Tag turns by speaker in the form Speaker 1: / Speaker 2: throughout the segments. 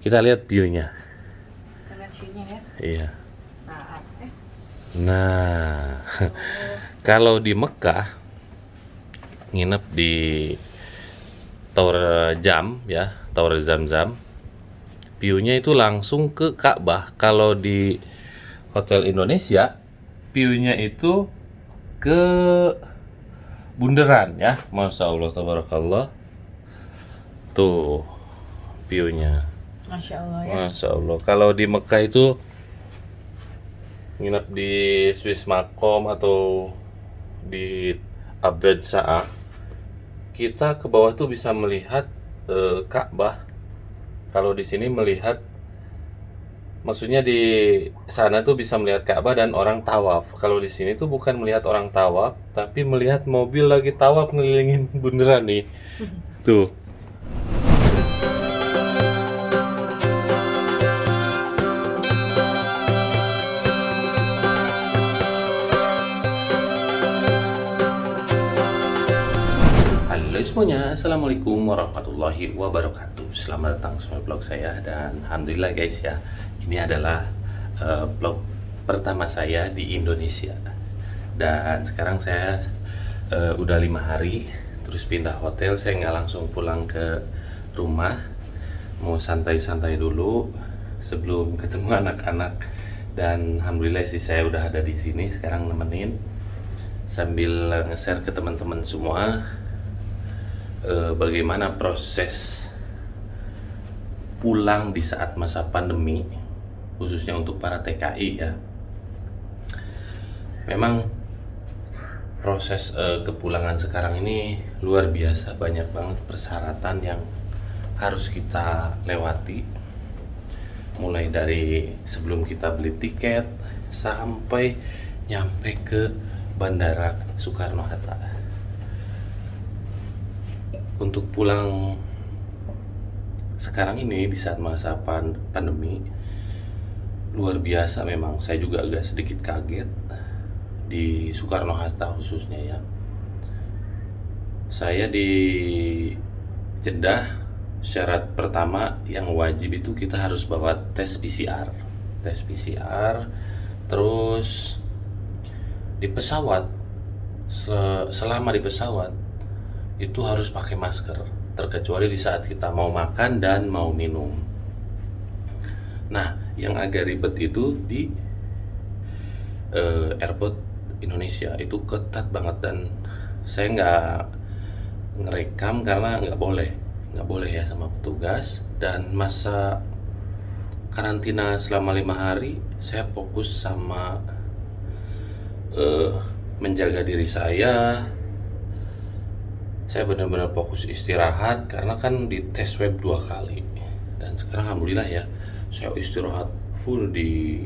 Speaker 1: Kita lihat view-nya.
Speaker 2: Kita lihat view-nya ya.
Speaker 1: Iya.
Speaker 2: Nah,
Speaker 1: Nah, kalau di Mekah nginep di Tower Jam ya, Tower Zam-Zam, view-nya itu langsung ke Ka'bah. Kalau di Hotel Indonesia, view-nya itu ke bundaran ya. Masya Allah, tabarakallah. Tuh view-nya.
Speaker 2: Masya Allah ya.
Speaker 1: Masya Allah. Kalau di Mekah itu nginep di Swiss Makom atau di Abrad Sa'ah, kita ke bawah tuh bisa melihat Ka'bah. Kalau di sini melihat, maksudnya di sana tuh bisa melihat Ka'bah dan orang tawaf. Kalau di sini tuh bukan melihat orang tawaf, tapi melihat mobil lagi tawaf ngelilingin bundaran nih. Tuh. Halo semuanya, assalamualaikum warahmatullahi wabarakatuh. Selamat datang semua vlog saya, dan alhamdulillah guys ya, ini adalah vlog pertama saya di Indonesia. Dan sekarang saya udah 5 hari terus pindah hotel. Saya nggak langsung pulang ke rumah, mau santai-santai dulu sebelum ketemu anak-anak. Dan alhamdulillah sih saya udah ada di sini sekarang nemenin sambil nge-share ke teman-teman semua bagaimana proses pulang di saat masa pandemi, khususnya untuk para TKI ya. Memang proses kepulangan sekarang ini luar biasa, banyak banget persyaratan yang harus kita lewati, mulai dari sebelum kita beli tiket sampai nyampe ke Bandara Soekarno-Hatta. Untuk pulang sekarang ini di saat masa pandemi luar biasa, memang saya juga agak sedikit kaget di Soekarno-Hatta khususnya ya. Saya di Jeddah, syarat pertama yang wajib itu kita harus bawa tes PCR. Terus di pesawat, selama di pesawat itu harus pakai masker, terkecuali di saat kita mau makan dan mau minum. Nah, yang agak ribet itu di airport Indonesia itu ketat banget, dan saya nggak ngerekam karena nggak boleh ya sama petugas. Dan masa karantina selama 5 hari saya fokus sama menjaga diri saya benar-benar fokus istirahat, karena kan di tes swab 2 kali. Dan sekarang alhamdulillah ya, saya istirahat full di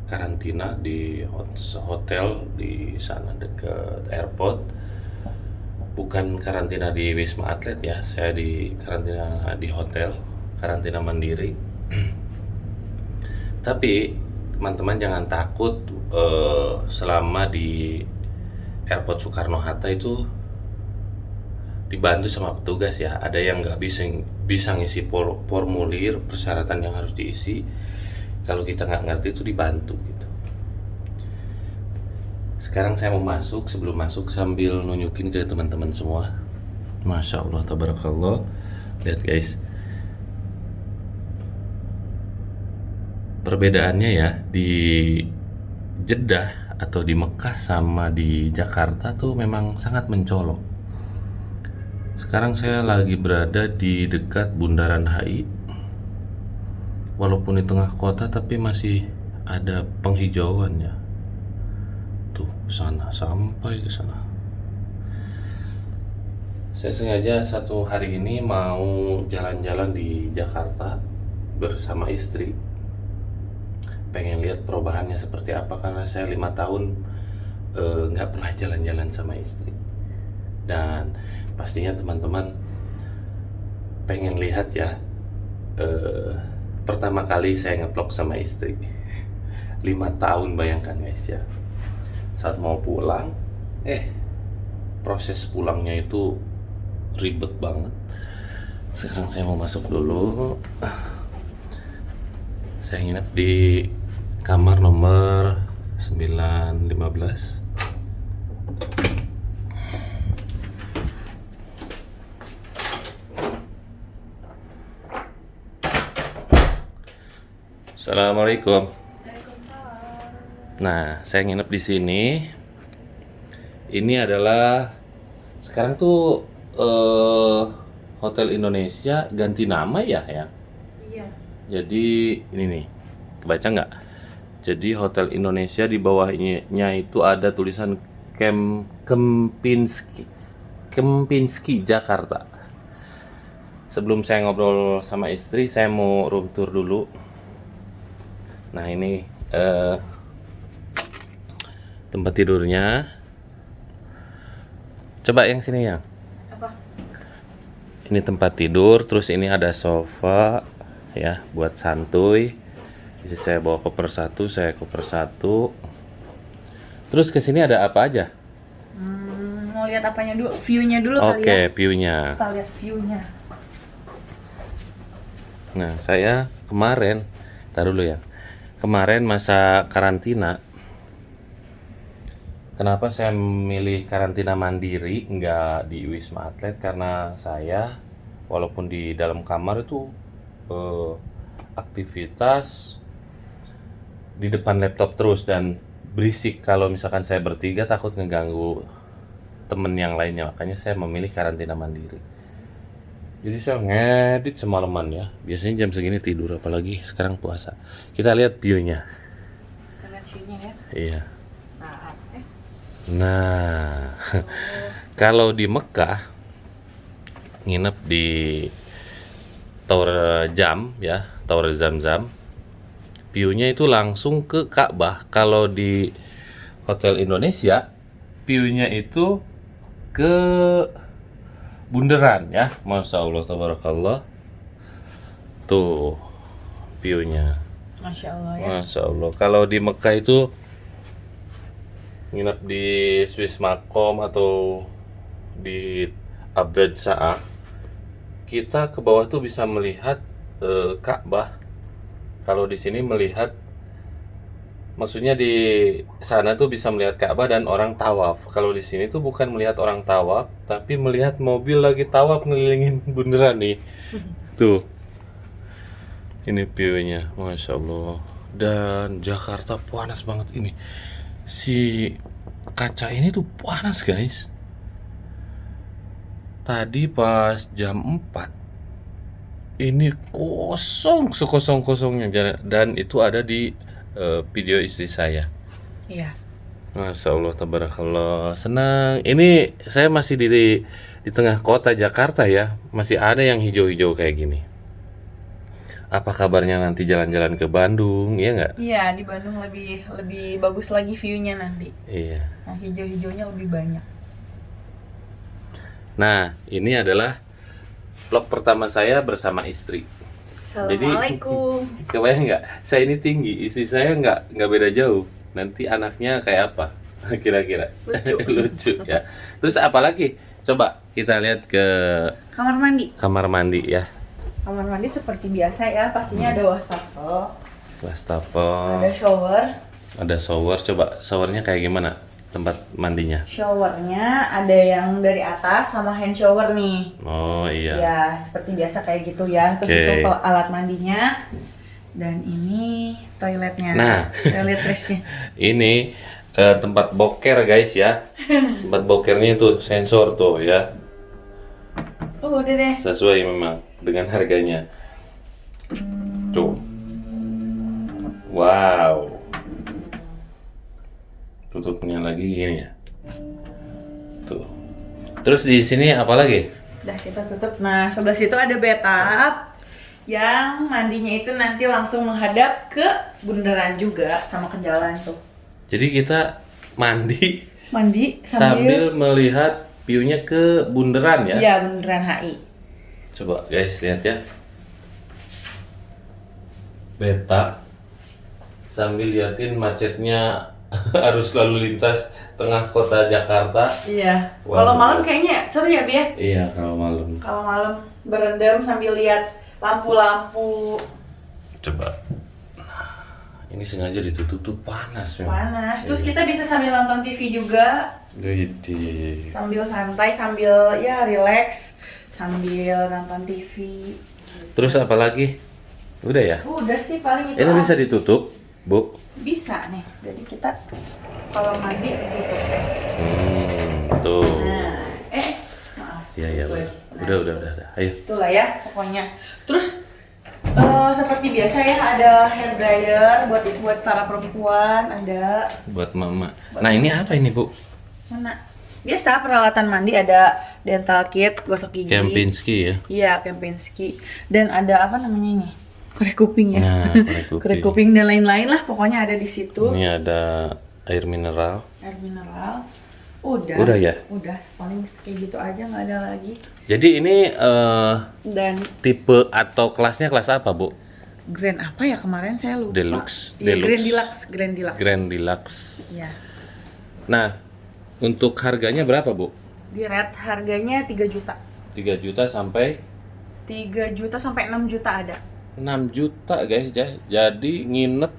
Speaker 1: karantina di hotel di sana dekat airport. Bukan karantina di Wisma Atlet ya, saya di karantina di hotel, karantina mandiri. Tapi teman-teman jangan takut, selama di airport Soekarno-Hatta itu dibantu sama petugas ya. Ada yang nggak bisa ngisi formulir persyaratan yang harus diisi, kalau kita nggak ngerti itu dibantu gitu. Sekarang saya mau masuk, sebelum masuk sambil nunjukin ke teman-teman semua. Masya Allah, tabarakallah. Lihat guys, perbedaannya ya di Jeddah atau di Mekah sama di Jakarta tuh memang sangat mencolok. Sekarang saya lagi berada di dekat Bundaran HI. Walaupun di tengah kota tapi masih ada penghijauan ya. Tuh, sana sampai ke sana. Saya sengaja satu hari ini mau jalan-jalan di Jakarta bersama istri. Pengen lihat perubahannya seperti apa, karena saya 5 tahun nggak pernah jalan-jalan sama istri. Dan pastinya teman-teman pengen lihat ya, pertama kali saya nge-vlog sama istri 5 tahun, bayangkan guys ya. Saat mau pulang, proses pulangnya itu ribet banget. Sekarang saya mau masuk dulu. Saya nginep di kamar nomor 915. Assalamualaikum. Nah, saya nginep di sini. Ini adalah sekarang tuh Hotel Indonesia ganti nama ya.
Speaker 2: Iya.
Speaker 1: Jadi ini nih, kebaca nggak? Jadi Hotel Indonesia di bawahnya itu ada tulisan Kempinski Jakarta. Sebelum saya ngobrol sama istri, saya mau room tour dulu. Nah ini tempat tidurnya. Coba yang sini ya.
Speaker 2: Apa?
Speaker 1: Ini tempat tidur, terus ini ada sofa ya buat santuy. Isi saya bawa koper satu, saya koper satu. Terus ke sini ada apa aja?
Speaker 2: Mau lihat apanya dulu? View-nya dulu kali
Speaker 1: Oke,
Speaker 2: ya.
Speaker 1: view-nya.
Speaker 2: Kita lihat view-nya.
Speaker 1: Nah, saya kemarin, taruh dulu ya. Kemarin masa karantina. Kenapa saya memilih karantina mandiri, nggak di Wisma Atlet? Karena saya, walaupun di dalam kamar itu aktivitas di depan laptop terus dan berisik. Kalau misalkan saya bertiga takut ngeganggu temen yang lainnya, makanya saya memilih karantina mandiri. Jadi saya ngedit semalaman ya. Biasanya jam segini tidur, apalagi sekarang puasa. Kita lihat view-nya.
Speaker 2: Kita lihat view-nya ya.
Speaker 1: Iya.
Speaker 2: Maaf.
Speaker 1: Nah, kalau di Mekah nginep di Tower Jam ya, Tower Zam-Zam, view-nya itu langsung ke Ka'bah. Kalau di Hotel Indonesia, view-nya itu ke bundaran ya. Masya Allah, tabarakallah. Tuh view-nya.
Speaker 2: Masya Allah ya.
Speaker 1: Masya Allah. Kalau di Mekah itu nginep di Swiss Makom atau di Abrad Sha'ah, kita ke bawah tuh bisa melihat Ka'bah. Kalau di sini melihat, maksudnya di sana tuh bisa melihat Ka'bah dan orang tawaf. Kalau di sini tuh bukan melihat orang tawaf, tapi melihat mobil lagi tawaf ngelilingin bundaran nih. Tuh. Ini view-nya, Masya Allah. Dan Jakarta panas banget ini. Si kaca ini tuh panas guys. Tadi pas jam 4 ini kosong sekosong-kosongnya, dan itu ada di video istri saya.
Speaker 2: Iya.
Speaker 1: Masya Allah, tabarakallah. Senang. Ini saya masih di tengah kota Jakarta ya. Masih ada yang hijau-hijau kayak gini. Apa kabarnya nanti jalan-jalan ke Bandung, ya nggak?
Speaker 2: Iya, di Bandung lebih bagus lagi view-nya nanti.
Speaker 1: Iya.
Speaker 2: Nah, hijau-hijaunya lebih banyak.
Speaker 1: Nah, ini adalah vlog pertama saya bersama istri.
Speaker 2: Assalamualaikum.
Speaker 1: Kebayang nggak? Saya ini tinggi, istri saya nggak beda jauh. Nanti anaknya kayak apa? Kira-kira
Speaker 2: Lucu.
Speaker 1: lucu ya. Terus apa lagi? Coba kita lihat ke
Speaker 2: Kamar mandi.
Speaker 1: kamar mandi ya.
Speaker 2: Kamar mandi seperti biasa ya, pastinya ada wastafel,
Speaker 1: Wastafel,
Speaker 2: ada shower.
Speaker 1: ada shower. Coba showernya kayak gimana? Tempat mandinya?
Speaker 2: Showernya ada yang dari atas sama hand shower nih.
Speaker 1: Oh iya.
Speaker 2: Ya, seperti biasa kayak gitu ya. Terus
Speaker 1: Oke.
Speaker 2: itu alat mandinya. Dan ini toiletnya.
Speaker 1: Nah.
Speaker 2: Toiletrisnya.
Speaker 1: Ini tempat boker guys ya. Tempat bokernya itu sensor tuh ya.
Speaker 2: Oh, udah deh.
Speaker 1: Sesuai memang dengan harganya. Tuh. Wow. Tutupnya lagi gini ya. Tuh. Terus di sini apa lagi?
Speaker 2: Udah kita tutup. Nah, sebelah situ ada bathtub yang mandinya itu nanti langsung menghadap ke bundaran juga sama ke jalan tuh.
Speaker 1: Jadi kita mandi
Speaker 2: Sambil
Speaker 1: melihat view-nya ke bundaran ya.
Speaker 2: Iya, bundaran HI.
Speaker 1: Coba guys lihat ya. Bathtub sambil liatin macetnya arus lalu lintas tengah kota Jakarta.
Speaker 2: Iya.
Speaker 1: Wah,
Speaker 2: Kalau malam
Speaker 1: bener.
Speaker 2: kayaknya seru ya, Bi ya?
Speaker 1: Iya, kalau malam.
Speaker 2: Kalau malam berendam sambil lihat lampu-lampu.
Speaker 1: Coba. Ini sengaja ditutup tuh panas ya.
Speaker 2: Panas. Terus kita bisa sambil nonton TV juga,
Speaker 1: Gede.
Speaker 2: sambil santai, sambil ya relax, sambil nonton TV.
Speaker 1: Terus apa lagi? Udah ya?
Speaker 2: Udah sih paling itu.
Speaker 1: Ini bisa ditutup, Bu?
Speaker 2: Bisa nih. Jadi kita kalau mandi tutup.
Speaker 1: Tuh.
Speaker 2: Nah, maaf.
Speaker 1: Iya, iya.
Speaker 2: Nah,
Speaker 1: Udah. Ayo.
Speaker 2: itulah ya pokoknya. Terus seperti biasa ya ada hair dryer buat para perempuan, ada
Speaker 1: Buat Mama. Nah, ini apa ini, Bu?
Speaker 2: mana? Biasa peralatan mandi ada dental kit, gosok gigi.
Speaker 1: Kempinski ya?
Speaker 2: Iya, Kempinski. Dan ada apa namanya ini? Korek kuping ya.
Speaker 1: Nah, korek kuping.
Speaker 2: Korek kuping dan lain-lain lah pokoknya ada di situ.
Speaker 1: Ini ada air mineral.
Speaker 2: Air mineral. Udah.
Speaker 1: Udah ya?
Speaker 2: Udah, paling kayak gitu aja, nggak ada lagi.
Speaker 1: Jadi ini
Speaker 2: Dan
Speaker 1: tipe atau kelasnya kelas apa, Bu?
Speaker 2: Grand apa ya kemarin saya lupa.
Speaker 1: Deluxe.
Speaker 2: Iya,
Speaker 1: Deluxe.
Speaker 2: Grand Deluxe.
Speaker 1: Grand Deluxe.
Speaker 2: Iya.
Speaker 1: Nah, untuk harganya berapa, Bu?
Speaker 2: Di red harganya 3 juta.
Speaker 1: 3 juta sampai
Speaker 2: 3 juta sampai 6 juta ada.
Speaker 1: 6 juta, guys. Jadi nginep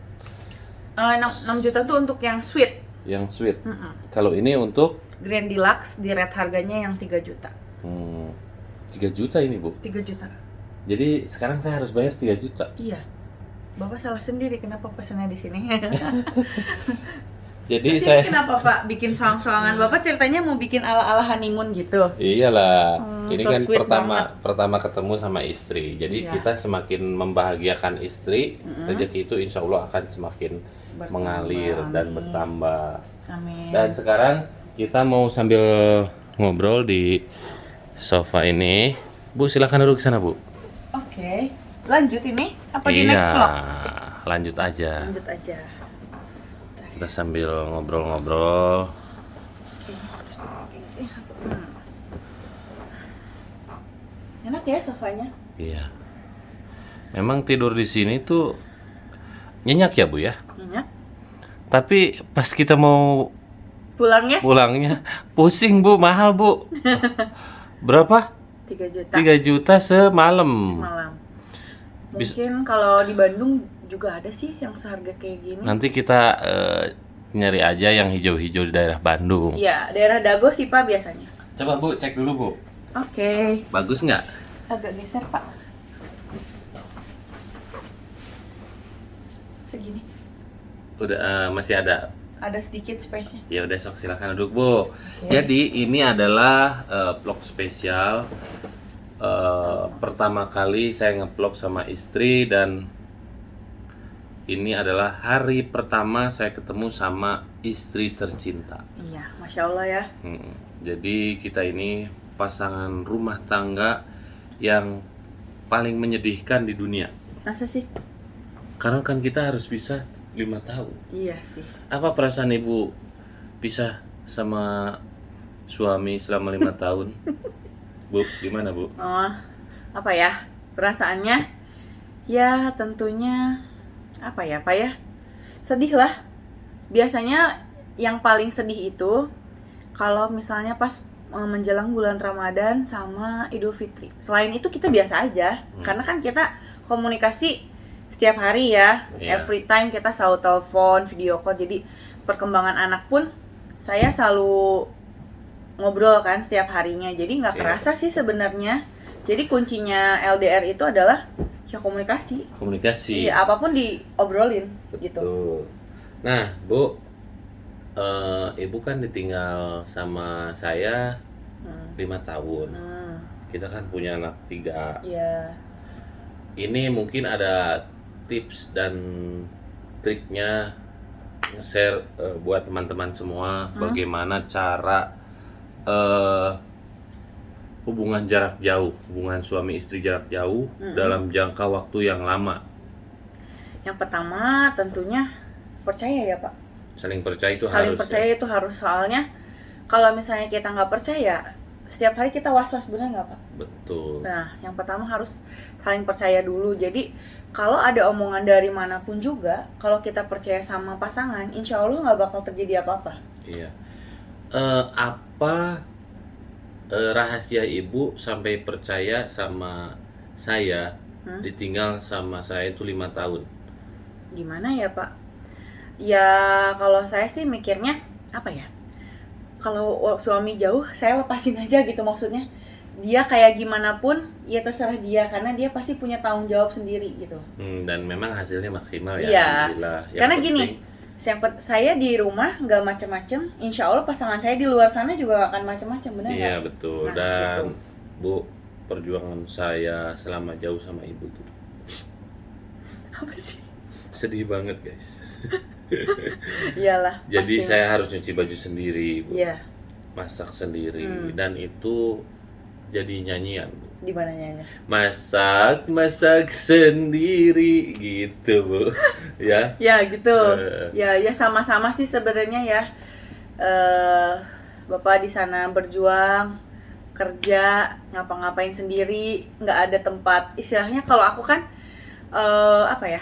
Speaker 2: 6 juta tuh untuk yang suite.
Speaker 1: yang sweet.
Speaker 2: Mm-mm.
Speaker 1: Kalau ini untuk
Speaker 2: Grand Deluxe di red harganya yang 3 juta.
Speaker 1: 3 juta ini, Bu.
Speaker 2: 3 juta.
Speaker 1: Jadi sekarang saya harus bayar 3 juta.
Speaker 2: Iya. Bapak salah sendiri kenapa pesannya di sini.
Speaker 1: Jadi
Speaker 2: Terus
Speaker 1: saya
Speaker 2: ini kenapa Pak bikin soang-soangan? Bapak ceritanya mau bikin ala-ala honeymoon gitu.
Speaker 1: iyalah. Ini
Speaker 2: so
Speaker 1: kan
Speaker 2: sweet
Speaker 1: pertama ketemu sama istri. Jadi
Speaker 2: Iya.
Speaker 1: kita semakin membahagiakan istri, rezeki itu insya Allah akan semakin
Speaker 2: Bertambah,
Speaker 1: mengalir dan
Speaker 2: amin.
Speaker 1: bertambah.
Speaker 2: Amin.
Speaker 1: Dan sekarang kita mau sambil ngobrol di sofa ini. Bu, silakan duduk ke sana, Bu.
Speaker 2: Oke. Lanjut ini apa di next vlog?
Speaker 1: Lanjut aja.
Speaker 2: Lanjut aja.
Speaker 1: Kita sambil ngobrol-ngobrol.
Speaker 2: Oke, terus ini satu. Enak ya sofanya?
Speaker 1: Iya. Memang tidur di sini tuh nyenyak ya, Bu ya.
Speaker 2: Nyenyak.
Speaker 1: Tapi pas kita mau
Speaker 2: Pulangnya
Speaker 1: pulangnya pusing, Bu, mahal, Bu. Berapa?
Speaker 2: 3 juta
Speaker 1: 3 juta semalam.
Speaker 2: malam.
Speaker 1: Bis-
Speaker 2: Mungkin kalau di Bandung juga ada sih yang seharga kayak gini.
Speaker 1: Nanti kita nyari aja yang hijau-hijau di daerah Bandung.
Speaker 2: Iya, daerah Dago sih Pak biasanya.
Speaker 1: Coba, Bu, cek dulu, Bu.
Speaker 2: Oke.
Speaker 1: Bagus nggak?
Speaker 2: Agak geser Pak. Segini.
Speaker 1: Udah masih ada.
Speaker 2: Ada sedikit space-nya.
Speaker 1: Ya udah, sok silakan duduk, Bu. Jadi ini adalah vlog spesial. Pertama kali saya nge-vlog sama istri dan ini adalah hari pertama saya ketemu sama istri tercinta.
Speaker 2: Iya, Masya Allah ya.
Speaker 1: Jadi kita ini pasangan rumah tangga yang paling menyedihkan di dunia.
Speaker 2: Masa sih?
Speaker 1: Karena kan kita harus pisah 5 tahun.
Speaker 2: Iya sih.
Speaker 1: Apa perasaan Ibu pisah sama suami selama 5 tahun? Bu, gimana, Bu?
Speaker 2: Oh, apa ya? Perasaannya? Ya, tentunya apa ya, Pak ya? Sedih lah. Biasanya yang paling sedih itu kalau misalnya pas menjelang bulan Ramadan sama Idul Fitri. Selain itu kita biasa aja, karena kan kita komunikasi setiap hari ya,
Speaker 1: Iya.
Speaker 2: every time kita selalu telepon, video call. Jadi perkembangan anak pun saya selalu ngobrol kan setiap harinya. Jadi nggak
Speaker 1: Iya.
Speaker 2: kerasa sih sebenarnya. Jadi kuncinya LDR itu adalah ya komunikasi.
Speaker 1: Komunikasi.
Speaker 2: Iya, apapun diobrolin gitu.
Speaker 1: Betul. Nah, Bu, Ibu kan ditinggal sama saya 5 tahun. Kita kan punya anak 3.
Speaker 2: Iya.
Speaker 1: Ini mungkin ada tips dan triknya nge-share buat teman-teman semua bagaimana cara hubungan jarak jauh, hubungan suami istri jarak jauh dalam jangka waktu yang lama.
Speaker 2: Yang pertama tentunya percaya ya Pak.
Speaker 1: Saling percaya itu
Speaker 2: Saling
Speaker 1: harus.
Speaker 2: percaya itu harus, soalnya kalau misalnya kita nggak percaya, setiap hari kita was-was, benar nggak Pak?
Speaker 1: Betul.
Speaker 2: Nah, yang pertama harus saling percaya dulu. Jadi kalau ada omongan dari manapun juga, kalau kita percaya sama pasangan, insya Allah nggak bakal terjadi apa-apa.
Speaker 1: Iya. Apa rahasia Ibu sampai percaya sama saya, ditinggal sama saya itu 5 tahun?
Speaker 2: Gimana ya Pak? Ya kalau saya sih mikirnya apa ya? Kalau suami jauh, saya lepasin aja gitu maksudnya. Dia kayak gimana pun, ya terserah dia karena dia pasti punya tanggung jawab sendiri gitu.
Speaker 1: Dan memang hasilnya maksimal ya,
Speaker 2: Iya.
Speaker 1: alhamdulillah. Yang
Speaker 2: Karena
Speaker 1: penting,
Speaker 2: gini, saya di rumah nggak macem-macem, insya Allah pasangan saya di luar sana juga nggak akan macem-macem, bener nggak?
Speaker 1: iya betul.
Speaker 2: Nah,
Speaker 1: Dan
Speaker 2: gitu.
Speaker 1: Bu, perjuangan saya selama jauh sama ibu tuh
Speaker 2: Apa sih?
Speaker 1: sedih banget guys.
Speaker 2: Iyalah.
Speaker 1: Jadi
Speaker 2: pastinya.
Speaker 1: saya harus nyuci baju sendiri, Bu.
Speaker 2: Iya.
Speaker 1: Masak sendiri,
Speaker 2: Hmm.
Speaker 1: dan itu jadi nyanyian, Bu.
Speaker 2: Di mananya?
Speaker 1: Masak sendiri gitu, Bu. Ya.
Speaker 2: Ya gitu.
Speaker 1: Eh,
Speaker 2: Ya sama-sama sih sebenarnya ya. Bapak di sana berjuang kerja ngapa-ngapain sendiri, nggak ada tempat istilahnya. Kalau aku kan apa ya,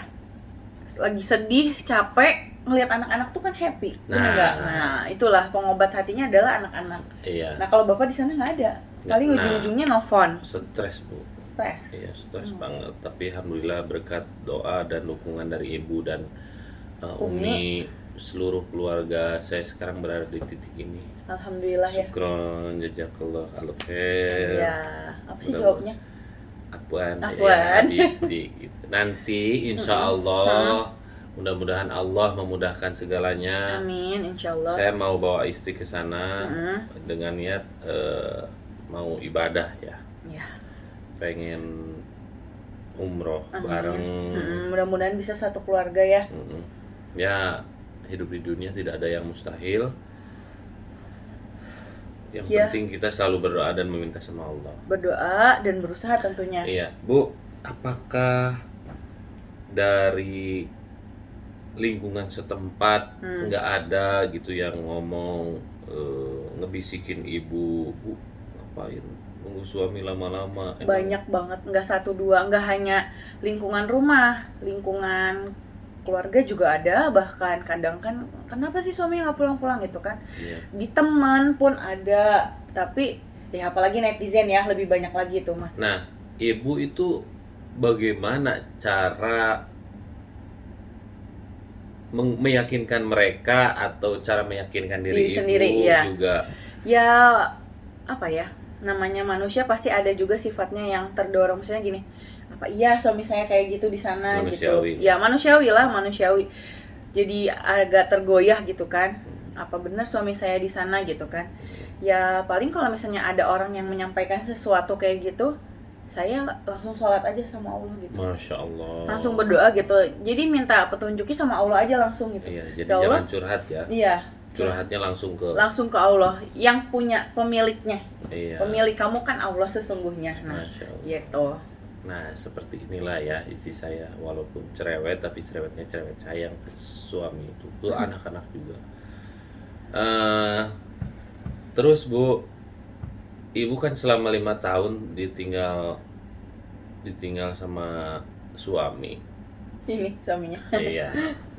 Speaker 2: lagi sedih capek ngelihat anak-anak tuh kan happy, bener nggak? Nah itulah pengobat hatinya adalah anak-anak.
Speaker 1: iya.
Speaker 2: Nah kalau bapak di sana nggak ada, paling
Speaker 1: Nah.
Speaker 2: ujung-ujungnya nelfon,
Speaker 1: Stres, Bu.
Speaker 2: stres.
Speaker 1: Iya, stres banget. Tapi alhamdulillah berkat doa dan dukungan dari ibu dan Umi, seluruh keluarga saya sekarang berada di titik ini.
Speaker 2: Alhamdulillah ya.
Speaker 1: Syukron, jazakallah alul khair.
Speaker 2: Ya apa sih
Speaker 1: Mudah-mudahan.
Speaker 2: jawabnya?
Speaker 1: Afwan,
Speaker 2: Afwan.
Speaker 1: ya, Habibti, gitu. Nanti insya Allah, mudah-mudahan Allah memudahkan segalanya.
Speaker 2: Amin, insya Allah.
Speaker 1: Saya mau bawa istri ke sana
Speaker 2: Mm-mm.
Speaker 1: dengan niat mau ibadah ya,
Speaker 2: Ya,
Speaker 1: pengen umroh
Speaker 2: amin.
Speaker 1: bareng.
Speaker 2: Mudah-mudahan bisa satu keluarga ya.
Speaker 1: Ya, hidup di dunia tidak ada yang mustahil. Yang
Speaker 2: Ya.
Speaker 1: penting kita selalu berdoa dan meminta sama Allah.
Speaker 2: Berdoa dan berusaha tentunya.
Speaker 1: Iya, Bu, apakah dari lingkungan setempat nggak ada gitu yang ngomong ngebisikin ibu, Bu, ngapain nunggu suami lama-lama? Emang
Speaker 2: Banyak banget, nggak satu dua, nggak hanya lingkungan rumah, lingkungan keluarga juga ada. Bahkan kadang kan kenapa sih suami nggak pulang-pulang gitu kan,
Speaker 1: iya.
Speaker 2: di teman pun ada. Tapi ya apalagi netizen ya, lebih banyak lagi itu mah.
Speaker 1: Nah, ibu itu bagaimana cara meyakinkan mereka atau cara meyakinkan diri
Speaker 2: Diri
Speaker 1: ibu
Speaker 2: sendiri, iya.
Speaker 1: juga?
Speaker 2: Ya apa ya, namanya manusia pasti ada juga sifatnya yang terdorong. Misalnya gini, apa iya suami saya kayak gitu di sana
Speaker 1: Manusiawi.
Speaker 2: gitu ya, manusiawi lah, manusiawi. Jadi agak tergoyah gitu kan, apa benar suami saya di sana gitu kan. Ya paling kalau misalnya ada orang yang menyampaikan sesuatu kayak gitu, saya langsung sholat aja sama Allah gitu,
Speaker 1: Masya Allah.
Speaker 2: langsung berdoa gitu. Jadi minta petunjuknya sama Allah aja langsung gitu.
Speaker 1: Iya, jadi
Speaker 2: Ya Allah.
Speaker 1: jangan curhat ya.
Speaker 2: Iya,
Speaker 1: Curhatnya langsung ke
Speaker 2: langsung ke Allah yang punya pemiliknya.
Speaker 1: iya.
Speaker 2: Pemilik kamu kan Allah sesungguhnya. Nah,
Speaker 1: Masya Allah.
Speaker 2: gitu.
Speaker 1: Nah, seperti inilah ya isi saya, walaupun cerewet tapi cerewetnya cerewet sayang ke suami itu, ke anak-anak juga. Terus Bu, ibu kan selama 5 tahun ditinggal sama suami.
Speaker 2: Ini suaminya.
Speaker 1: Iya,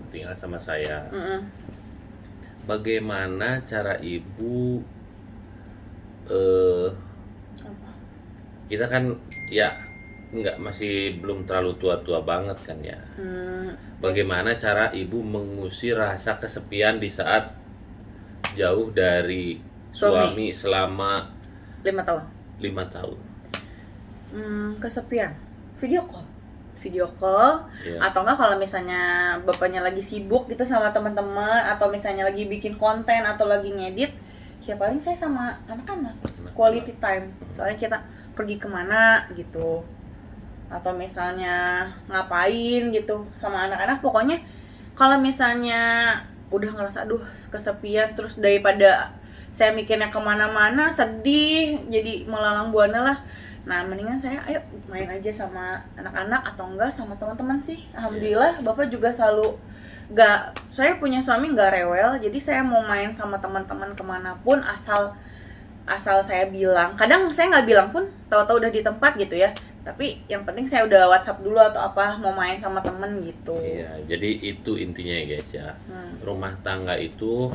Speaker 1: ditinggal sama saya.
Speaker 2: Mm-mm.
Speaker 1: Bagaimana cara ibu
Speaker 2: Apa?
Speaker 1: kita kan ya masih belum terlalu tua-tua banget kan ya. Bagaimana cara ibu mengusir rasa kesepian di saat jauh dari suami selama
Speaker 2: 5 tahun.
Speaker 1: 5 tahun?
Speaker 2: Kesepian. Video call.
Speaker 1: Ya.
Speaker 2: Atau enggak kalau misalnya bapaknya lagi sibuk gitu sama teman-teman, atau misalnya lagi bikin konten atau lagi ngedit, ya paling saya sama anak-anak quality time. Soalnya kita pergi kemana gitu, atau misalnya ngapain gitu sama anak-anak. Pokoknya kalau misalnya udah ngerasa aduh kesepian, terus daripada saya mikirnya kemana-mana sedih jadi melalang buana lah, nah mendingan saya ayo main aja sama anak-anak atau enggak sama teman-teman sih. Alhamdulillah bapak juga selalu saya punya suami nggak rewel, jadi saya mau main sama teman-teman kemanapun asal saya bilang. Kadang saya nggak bilang pun tahu-tahu udah di tempat gitu ya, tapi yang penting saya udah WhatsApp dulu atau apa mau main sama temen gitu.
Speaker 1: Iya, jadi itu intinya ya guys ya. Rumah tangga itu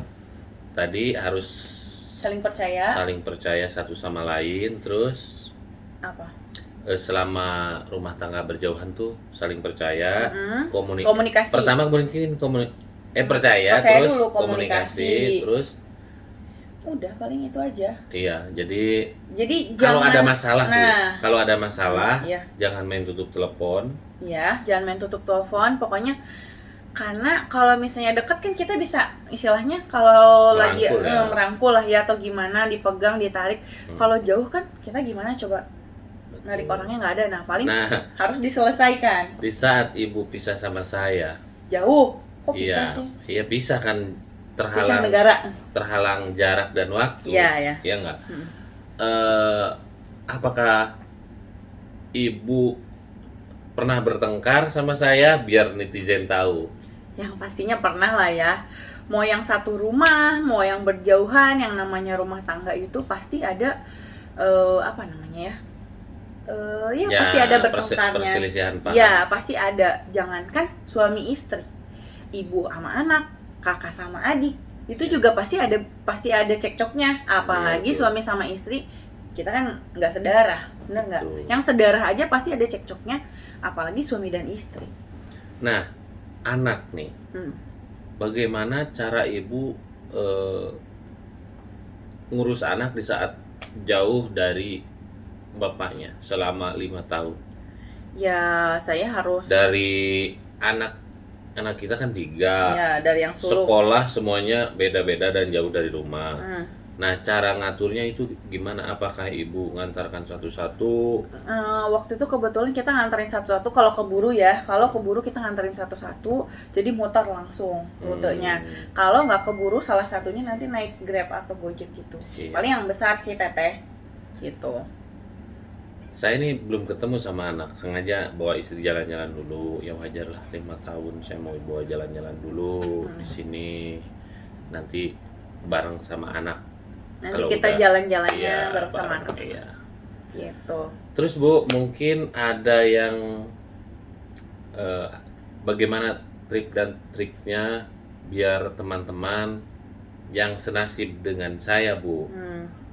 Speaker 1: tadi harus
Speaker 2: saling percaya
Speaker 1: satu sama lain. Terus
Speaker 2: apa?
Speaker 1: Selama rumah tangga berjauhan tuh saling percaya,
Speaker 2: Komunikasi.
Speaker 1: Pertama Percaya
Speaker 2: Percaya
Speaker 1: terus
Speaker 2: dulu,
Speaker 1: komunikasi, terus
Speaker 2: udah paling itu aja.
Speaker 1: iya, jadi
Speaker 2: Jadi
Speaker 1: kalau
Speaker 2: jangan,
Speaker 1: ada masalah Bu,
Speaker 2: nah,
Speaker 1: kalau ada masalah
Speaker 2: ya,
Speaker 1: jangan main tutup telepon.
Speaker 2: ya, jangan main tutup telepon. Pokoknya karena kalau misalnya deket kan kita bisa istilahnya kalau lagi
Speaker 1: Merangkul ya.
Speaker 2: merangkul lah ya atau gimana, dipegang, ditarik. Kalau jauh kan kita gimana coba narik orangnya nggak ada. Nah paling
Speaker 1: Nah,
Speaker 2: harus diselesaikan.
Speaker 1: di saat ibu pisah sama saya,
Speaker 2: Jauh, kok bisa
Speaker 1: iya,
Speaker 2: sih?
Speaker 1: iya pisah kan,
Speaker 2: Pisah
Speaker 1: terhalang
Speaker 2: negara.
Speaker 1: jarak dan waktu.
Speaker 2: Iya ya.
Speaker 1: Iya nggak?
Speaker 2: Hmm.
Speaker 1: Apakah ibu pernah bertengkar sama saya biar netizen tahu?
Speaker 2: Yang pastinya pernah lah ya. Mau yang satu rumah, mau yang berjauhan, yang namanya rumah tangga itu pasti ada apa namanya ya? Ya, pasti ada bertengkarnya.
Speaker 1: Perselisihan paham.
Speaker 2: Ya, pasti ada. Jangankan suami istri, ibu sama anak, kakak sama adik, itu juga pasti ada cekcoknya. Apalagi
Speaker 1: Betul.
Speaker 2: suami sama istri, kita kan nggak sedarah, bener nggak?
Speaker 1: Betul.
Speaker 2: Yang sedarah aja pasti ada cekcoknya, apalagi suami dan istri.
Speaker 1: Nah, anak nih, bagaimana cara ibu ngurus anak di saat jauh dari bapaknya selama 5 tahun?
Speaker 2: Ya, saya harus
Speaker 1: Dari anak kita kan 3,
Speaker 2: ya dari yang sulung.
Speaker 1: sekolah semuanya beda-beda dan jauh dari rumah. Nah, cara ngaturnya itu gimana? Apakah ibu ngantarkan satu-satu?
Speaker 2: Waktu itu kebetulan kita nganterin satu-satu. Kalau keburu ya, kalau keburu kita nganterin satu-satu, jadi muter langsung rutenya. Kalau nggak keburu, salah satunya nanti naik Grab atau Gojek gitu.
Speaker 1: Iya.
Speaker 2: Paling yang besar sih teteh, gitu.
Speaker 1: Saya ini belum ketemu sama anak, sengaja bawa istri jalan-jalan dulu. Ya wajar lah, 5 tahun saya mau bawa jalan-jalan dulu di sini. Nanti bareng sama anak.
Speaker 2: Nanti
Speaker 1: Kalau
Speaker 2: kita
Speaker 1: udah,
Speaker 2: jalan-jalannya
Speaker 1: iya,
Speaker 2: bareng sama anak.
Speaker 1: Iya.
Speaker 2: Gitu.
Speaker 1: Terus Bu, mungkin ada yang bagaimana trik dan triknya biar teman-teman yang senasib dengan saya Bu,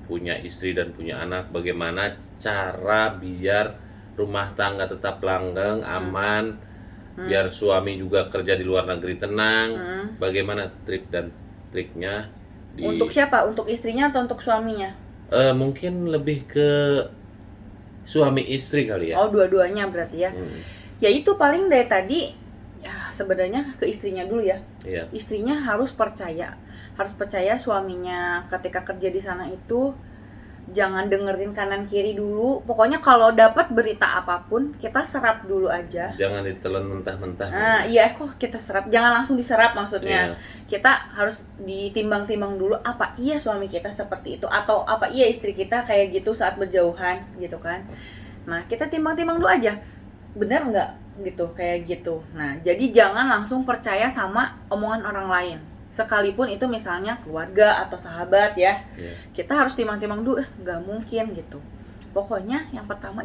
Speaker 1: punya istri dan punya anak, bagaimana cara biar rumah tangga tetap langgeng, aman, biar suami juga kerja di luar negeri tenang, bagaimana trik dan triknya
Speaker 2: Untuk siapa? Untuk istrinya atau untuk suaminya?
Speaker 1: mungkin lebih ke suami istri kali ya.
Speaker 2: Oh, dua-duanya berarti ya. Ya itu paling dari tadi ya sebenarnya ke istrinya dulu ya.
Speaker 1: Iya.
Speaker 2: Istrinya harus percaya suaminya ketika kerja di sana itu jangan dengerin kanan kiri dulu. Pokoknya kalau dapat berita apapun kita serap dulu aja.
Speaker 1: Jangan ditelan mentah-mentah.
Speaker 2: Iya, kok kita serap, jangan langsung diserap maksudnya.
Speaker 1: Iya.
Speaker 2: Kita harus ditimbang-timbang dulu, apa iya suami kita seperti itu atau apa iya istri kita kayak gitu saat berjauhan gitu kan. Nah, kita timbang-timbang dulu aja. Benar nggak gitu kayak gitu. Nah, jadi jangan langsung percaya sama omongan orang lain. Sekalipun itu misalnya keluarga atau sahabat ya. Kita harus timbang-timbang dulu, nggak mungkin gitu. Pokoknya yang pertama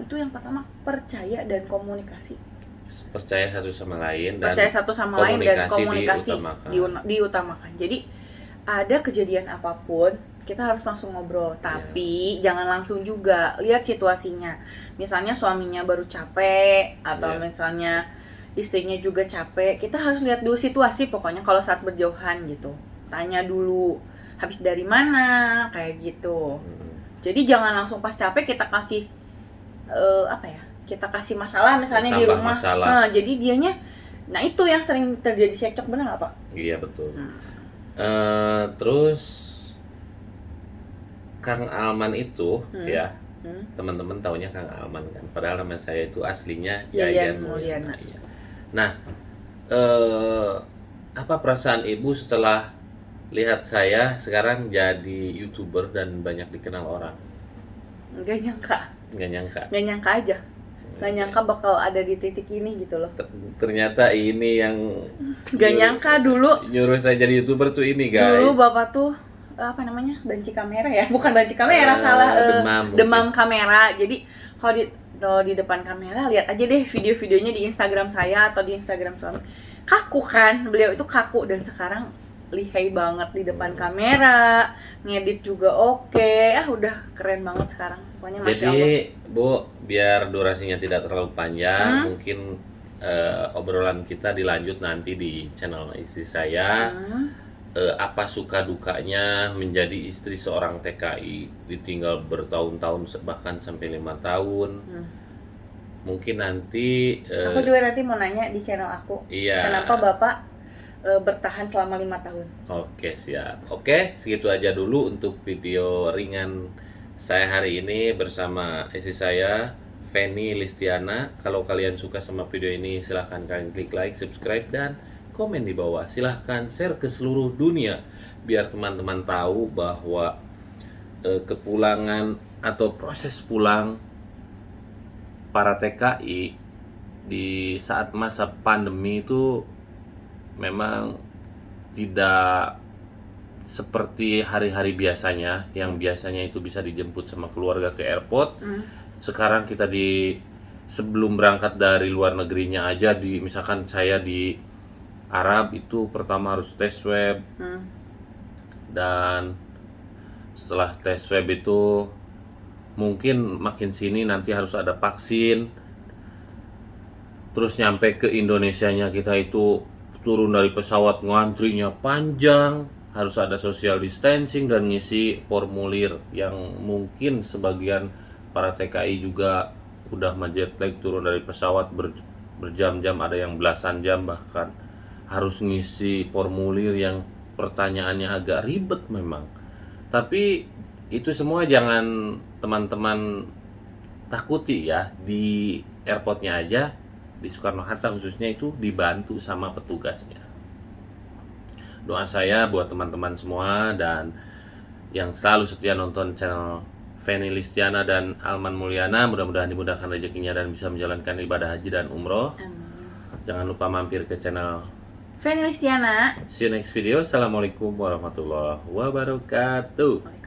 Speaker 2: percaya dan komunikasi.
Speaker 1: Percaya satu sama lain dan
Speaker 2: komunikasi diutamakan. Jadi ada kejadian apapun kita harus langsung ngobrol, tapi jangan langsung juga, lihat situasinya. Misalnya suaminya baru capek atau misalnya istrinya juga capek, kita harus lihat dulu situasi. Pokoknya kalau saat berjauhan gitu, tanya dulu habis dari mana kayak gitu. Jadi jangan langsung pas capek kita kasih kita kasih masalah misalnya di rumah. Jadi dianya, nah itu yang sering terjadi cekcok, benar nggak Pak?
Speaker 1: Iya betul. Terus Kang Alman itu ya, teman-teman taunya Kang Alman kan, padahal nama saya itu aslinya Yayan Mulyana. Nah, apa perasaan ibu setelah lihat saya sekarang jadi YouTuber dan banyak dikenal orang?
Speaker 2: Nggak nyangka aja. Nggak nyangka bakal ada di titik ini gitu loh.
Speaker 1: Ternyata ini yang
Speaker 2: nggak nyangka dulu
Speaker 1: nyuruh saya jadi YouTuber tuh ini guys.
Speaker 2: Dulu bapak tuh apa namanya, banci kamera ya, bukan banci kamera, salah, demam kamera. Jadi kalau di depan kamera lihat aja deh video-videonya di Instagram saya atau di Instagram suami, kaku kan, beliau itu kaku. Dan sekarang lihai banget di depan kamera, ngedit juga oke. Udah keren banget sekarang pokoknya, Masya Allah.
Speaker 1: Jadi Bu, biar durasinya tidak terlalu panjang, mungkin obrolan kita dilanjut nanti di channel istri saya. Apa suka dukanya menjadi istri seorang TKI, ditinggal bertahun-tahun bahkan sampai 5 tahun. Mungkin nanti
Speaker 2: Aku juga nanti mau nanya di channel aku.
Speaker 1: iya.
Speaker 2: Kenapa Bapak bertahan selama 5 tahun?
Speaker 1: Oke, siap. Oke, segitu aja dulu untuk video ringan saya hari ini bersama istri saya, Feni Listiana. Kalau kalian suka sama video ini, silahkan kalian klik like, subscribe, dan komen di bawah. Silahkan share ke seluruh dunia biar teman-teman tahu bahwa kepulangan atau proses pulang para TKI di saat masa pandemi itu memang tidak seperti hari-hari biasanya, yang biasanya itu bisa dijemput sama keluarga ke airport. Sekarang kita sebelum berangkat dari luar negerinya aja, misalkan saya di Arab itu pertama harus tes swab, dan setelah tes swab itu mungkin makin sini nanti harus ada vaksin. Terus nyampe ke Indonesianya kita itu turun dari pesawat, ngantrinya panjang, harus ada social distancing dan ngisi formulir yang mungkin sebagian para TKI juga udah jet lag, turun dari pesawat berjam-jam, ada yang belasan jam bahkan, harus ngisi formulir yang pertanyaannya agak ribet memang. Tapi itu semua jangan teman-teman takuti ya, di airportnya aja, di Soekarno-Hatta khususnya itu dibantu sama petugasnya. Doa saya buat teman-teman semua dan yang selalu setia nonton channel Feni Listiana dan Alman Mulyana, mudah-mudahan dimudahkan rezekinya dan bisa menjalankan ibadah haji dan umroh. Jangan lupa mampir ke channel
Speaker 2: Feni Listiana.
Speaker 1: See you next video. Assalamualaikum warahmatullahi wabarakatuh.